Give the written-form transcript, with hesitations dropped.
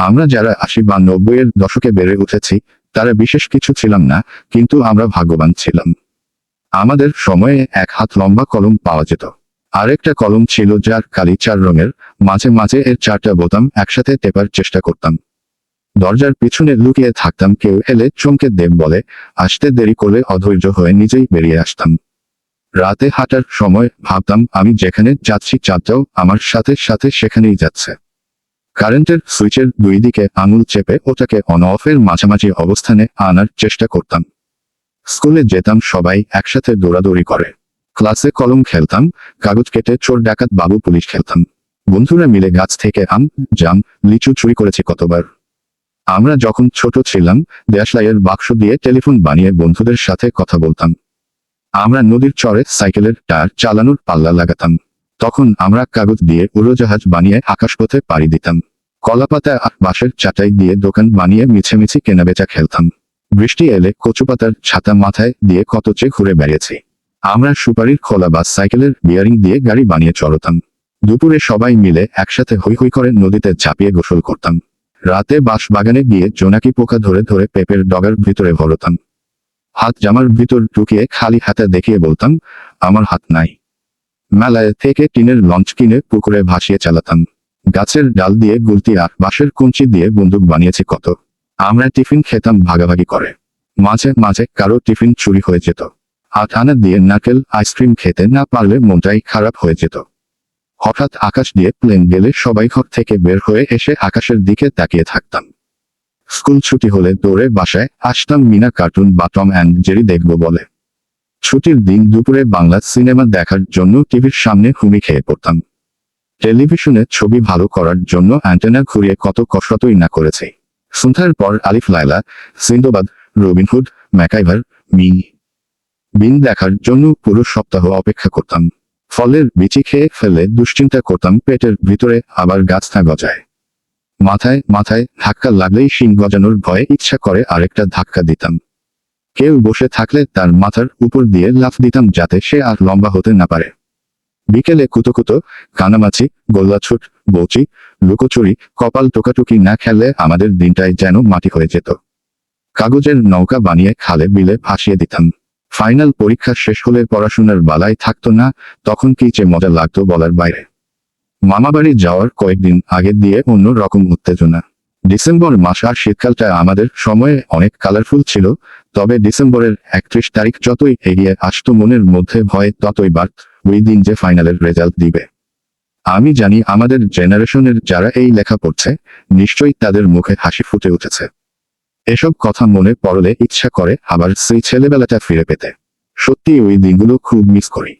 আমরা যারা ৮০ বা ৯০-এর দশকে বেড়ে উঠেছি তারা বিশেষ কিছু ছিলাম না, কিন্তু আমরা ভাগ্যবান ছিলাম। আমাদের সময়ে এক হাত লম্বা কলম পাওয়া যেত। আরেকটা কলম ছিল যার কালি ৪ রঙের, মাঝে মাঝে এর ৪টা বোতাম একসাথে টেপার চেষ্টা করতাম। দরজার পিছনে লুকিয়ে থাকতাম, কেউ এলে চমকে দেব বলে আসতে দেরি করলে অধৈর্য হয়ে নিজেই বেরিয়ে আসতাম। রাতে হাঁটার সময় ভাবতাম আমি যেখানে যাচ্ছি চাঁদটাও আমার সাথে সাথে সেখানেই যাচ্ছে। কারেন্টের সুইচের দুই দিকে আঙুল চেপে ওটাকে অন অফের মাঝামাঝি অবস্থানে আনার চেষ্টা করতাম। স্কুলে যেতাম সবাই একসাথে দৌড়াদৌড়ি করে। ক্লাসে কলম খেলতাম, কাগজ কেটে চোর ডাকাত বাবু পুলিশ খেলতাম। বন্ধুরা মিলে গাছ থেকে আম, জাম, লিচু চুরি করেছি কতবার। আমরা যখন ছোট ছিলাম দেশলাইয়ের বাক্স দিয়ে টেলিফোন বানিয়ে বন্ধুদের সাথে কথা বলতাম। আমরা নদীর চরে সাইকেলের টায়ার চালানোর পাল্লা লাগাতাম। তখন আমরা কাগজ দিয়ে উড়োজাহাজ বানিয়ে আকাশপথে পাড়ি দিতাম। কলাপাতা আর বাঁশের চাটাই দিয়ে দোকান বানিয়ে মিছেমিছি কেনাবেচা খেলতাম। বৃষ্টি এলে কচুপাতার ছাতা মাথায় দিয়ে কত চেয়ে ঘুরে বেড়িয়েছি। আমরা সুপারির খোলা বা সাইকেলের বিয়ারিং দিয়ে গাড়ি বানিয়ে চড়তাম। দুপুরে সবাই মিলে একসাথে হৈ হৈ করে নদীতে ঝাঁপিয়ে গোসল করতাম। রাতে বাঁশ বাগানে গিয়ে জোনাকি পোকা ধরে ধরে পেঁপের ডগার ভিতরে ভরতাম। হাত জামার ভিতর ঢুকিয়ে খালি হাতে দেখিয়ে বলতাম আমার হাত নাই। মেলায় থেকে টিনের লঞ্চ কিনে পুকুরে ভাসিয়ে চালাতাম। গাছের ডাল দিয়ে গুলতি আর বাঁশের কঞ্চি দিয়ে বন্দুক বানিয়েছি কত। আমরা টিফিন খেতাম ভাগাভাগি করে। মাঝে মাঝে কারো টিফিন চুরি হয়ে যেত। ৮ আনা দিয়ে নারকেল আইসক্রিম খেতে না পারলে মনটাই খারাপ হয়ে যেত। হঠাৎ আকাশ দিয়ে প্লেন গেলে সবাই ঘর থেকে বের হয়ে এসে আকাশের দিকে তাকিয়ে থাকতাম। স্কুল ছুটি হলে দৌড়ে বাসায় আসতাম মিনা কার্টুন বা টম অ্যান্ড জেরি দেখব বলে। ছুটির দিন দুপুরে বাংলা সিনেমা দেখার জন্য টিভির সামনে হুমড়ি খেয়ে পড়তাম। টেলিভিশনে ছবি ভালো করার জন্য অ্যান্টেনা ঘুরিয়ে কত কসরতই না করেছে। সন্ধ্যার পর আলিফ লায়লা, Sinbad, Robin Hood, MacGyver, Mr Bean দেখার জন্য পুরো সপ্তাহ অপেক্ষা করতাম। ফলের বিচি খেয়ে ফেলে দুশ্চিন্তা করতাম পেটের ভিতরে আবার গাছ না গজায়। মাথায় মাথায় ধাক্কা লাগলেই শিং গজানোর ভয়ে ইচ্ছা করে আরেকটা ধাক্কা দিতাম। কেউ বসে থাকলে তার মাথার উপর দিয়ে লাফ দিতাম যাতে সে আর লম্বা হতে না পারে। বিকেলে কুতোকুতো, কানামাছি, গোল্লাছুট, বৌচি, লুকোচুরি, কপাল টোকাটুকি না খেললে আমাদের দিনটাই যেন মাটি হয়ে যেত। কাগজের নৌকা বানিয়ে খালে বিলে ভাসিয়ে দিতাম। ফাইনাল পরীক্ষা শেষ হলে পড়াশোনার বালাই থাকতো না, তখন কি যে মজা লাগতো বলার বাইরে। মামাবাড়ি যাওয়ার কয়েকদিন আগে দিয়ে অন্য রকম উত্তেজনা। ডিসেম্বর মাস আর শীতকালটা আমাদের সময়ে অনেক কালারফুল ছিল, তবে ডিসেম্বরের ৩১ তারিখ যতই এগিয়ে আসতো মনের মধ্যে ভয় ততই বাড়ত, ওই দিন যে ফাইনালের রেজাল্ট দিবে। আমি জানি আমাদের জেনারেশনের যারা এই লেখা পড়ছে নিশ্চয়ই তাদের মুখে হাসি ফুটে উঠেছে। এসব কথা মনে পড়লে ইচ্ছা করে আবার সেই ছেলেবেলাটা ফিরে পেতে। সত্যি ওই দিনগুলো খুব মিস করি।